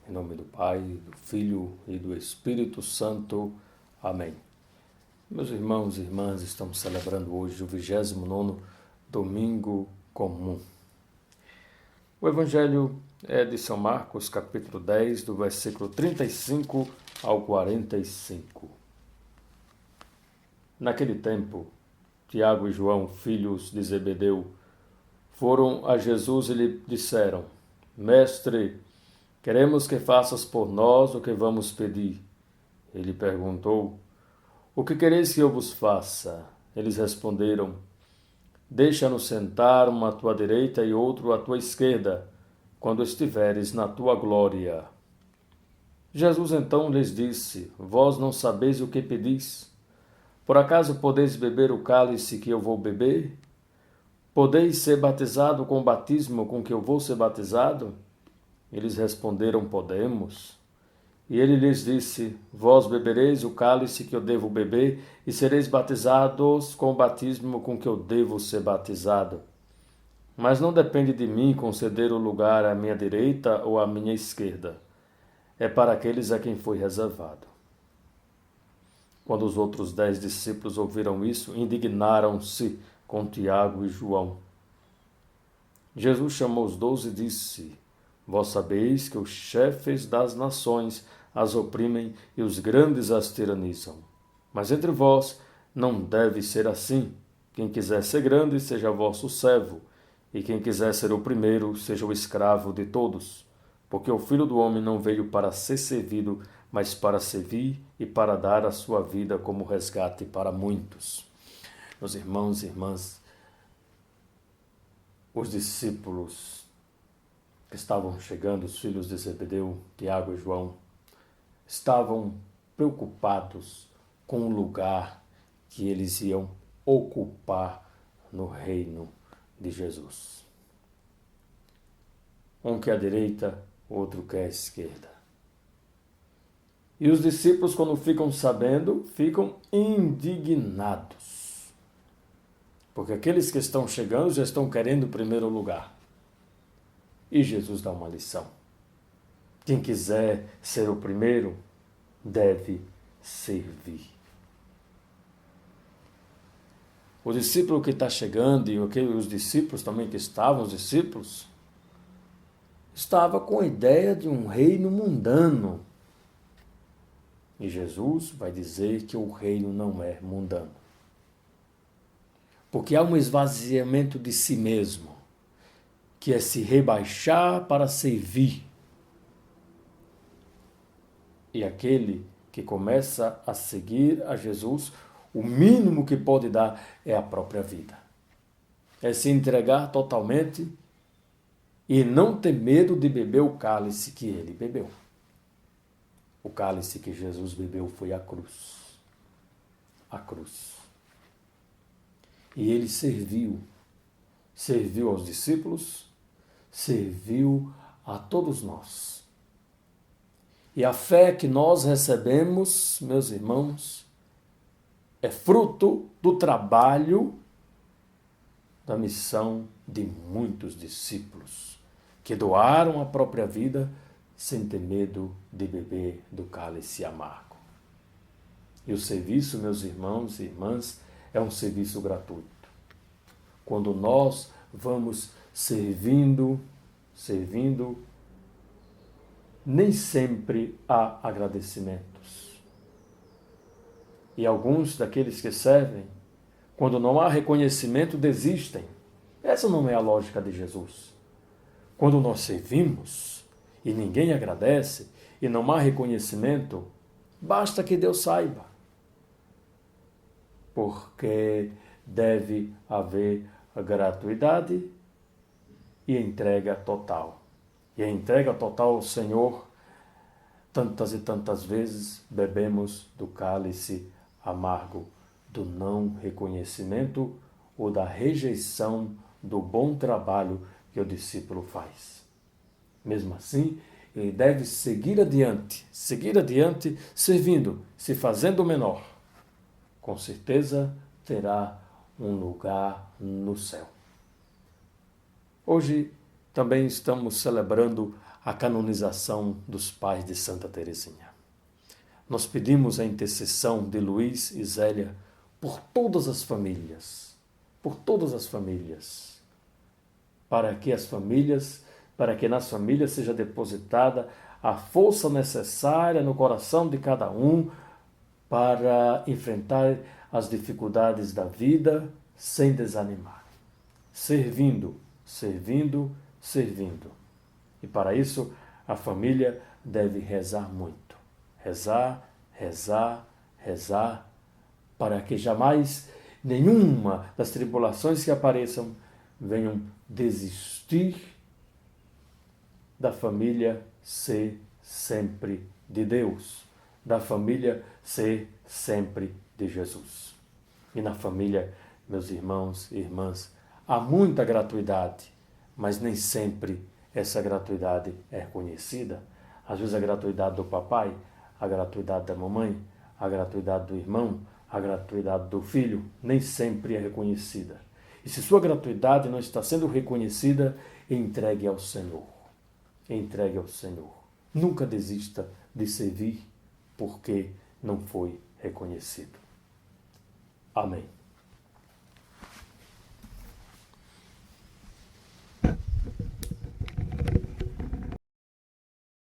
Em nome do Pai, do Filho e do Espírito Santo. Amém. Meus irmãos e irmãs, estamos celebrando hoje o 29º Domingo Comum. O Evangelho é de São Marcos, capítulo 10, do versículo 35 ao 45. Naquele tempo, Tiago e João, filhos de Zebedeu, foram a Jesus e lhe disseram: Mestre, queremos que faças por nós o que vamos pedir. Ele perguntou: O que quereis que eu vos faça? Eles responderam: Deixa-nos sentar, um à tua direita e outro à tua esquerda, quando estiveres na tua glória. Jesus então lhes disse: Vós não sabeis o que pedis? Por acaso podeis beber o cálice que eu vou beber? Podeis ser batizado com o batismo com que eu vou ser batizado? Eles responderam: Podemos. E ele lhes disse: Vós bebereis o cálice que eu devo beber, e sereis batizados com o batismo com que eu devo ser batizado. Mas não depende de mim conceder o lugar à minha direita ou à minha esquerda. É para aqueles a quem foi reservado. Quando os outros 10 discípulos ouviram isso, indignaram-se com Tiago e João. Jesus chamou os 12 e disse: Vós sabeis que os chefes das nações as oprimem e os grandes as tiranizam. Mas entre vós não deve ser assim. Quem quiser ser grande, seja vosso servo, e quem quiser ser o primeiro, seja o escravo de todos. Porque o Filho do Homem não veio para ser servido, mas para servir e para dar a sua vida como resgate para muitos. Meus irmãos e irmãs, os discípulos que estavam chegando, os filhos de Zebedeu, Tiago e João, estavam preocupados com o lugar que eles iam ocupar no reino de Jesus. Um quer a direita, outro quer a esquerda. E os discípulos, quando ficam sabendo, ficam indignados. Porque aqueles que estão chegando já estão querendo o primeiro lugar. E Jesus dá uma lição. Quem quiser ser o primeiro, deve servir. O discípulo que está chegando e os discípulos também que estavam, os discípulos, estava com a ideia de um reino mundano. E Jesus vai dizer que o reino não é mundano. Porque há um esvaziamento de si mesmo, que é se rebaixar para servir. E aquele que começa a seguir a Jesus, o mínimo que pode dar é a própria vida. É se entregar totalmente e não ter medo de beber o cálice que ele bebeu. O cálice que Jesus bebeu foi a cruz. A cruz. E ele serviu. Serviu aos discípulos, serviu a todos nós. E a fé que nós recebemos, meus irmãos, é fruto do trabalho da missão de muitos discípulos que doaram a própria vida sem ter medo de beber do cálice amargo. E o serviço, meus irmãos e irmãs, é um serviço gratuito. Quando nós vamos servindo, nem sempre há agradecimentos. E alguns daqueles que servem, quando não há reconhecimento, desistem. Essa não é a lógica de Jesus. Quando nós servimos e ninguém agradece e não há reconhecimento, basta que Deus saiba. Porque deve haver a gratuidade e entrega total. E a entrega total ao Senhor, tantas e tantas vezes bebemos do cálice amargo do não reconhecimento ou da rejeição do bom trabalho que o discípulo faz. Mesmo assim, ele deve seguir adiante, servindo, se fazendo menor. Com certeza terá um lugar no céu. Hoje também estamos celebrando a canonização dos pais de Santa Teresinha. Nós pedimos a intercessão de Luiz e Zélia por todas as famílias, para que nas famílias seja depositada a força necessária no coração de cada um para enfrentar as dificuldades da vida sem desanimar. Servindo. E para isso, a família deve rezar muito. Rezar, para que jamais nenhuma das tribulações que apareçam venham desistir da família ser sempre de Deus, da família ser sempre de Jesus. E na família, meus irmãos e irmãs, há muita gratuidade, mas nem sempre essa gratuidade é reconhecida. Às vezes a gratuidade do papai, a gratuidade da mamãe, a gratuidade do irmão, a gratuidade do filho, nem sempre é reconhecida. E se sua gratuidade não está sendo reconhecida, entregue ao Senhor. Nunca desista de servir porque não foi reconhecido. Amém.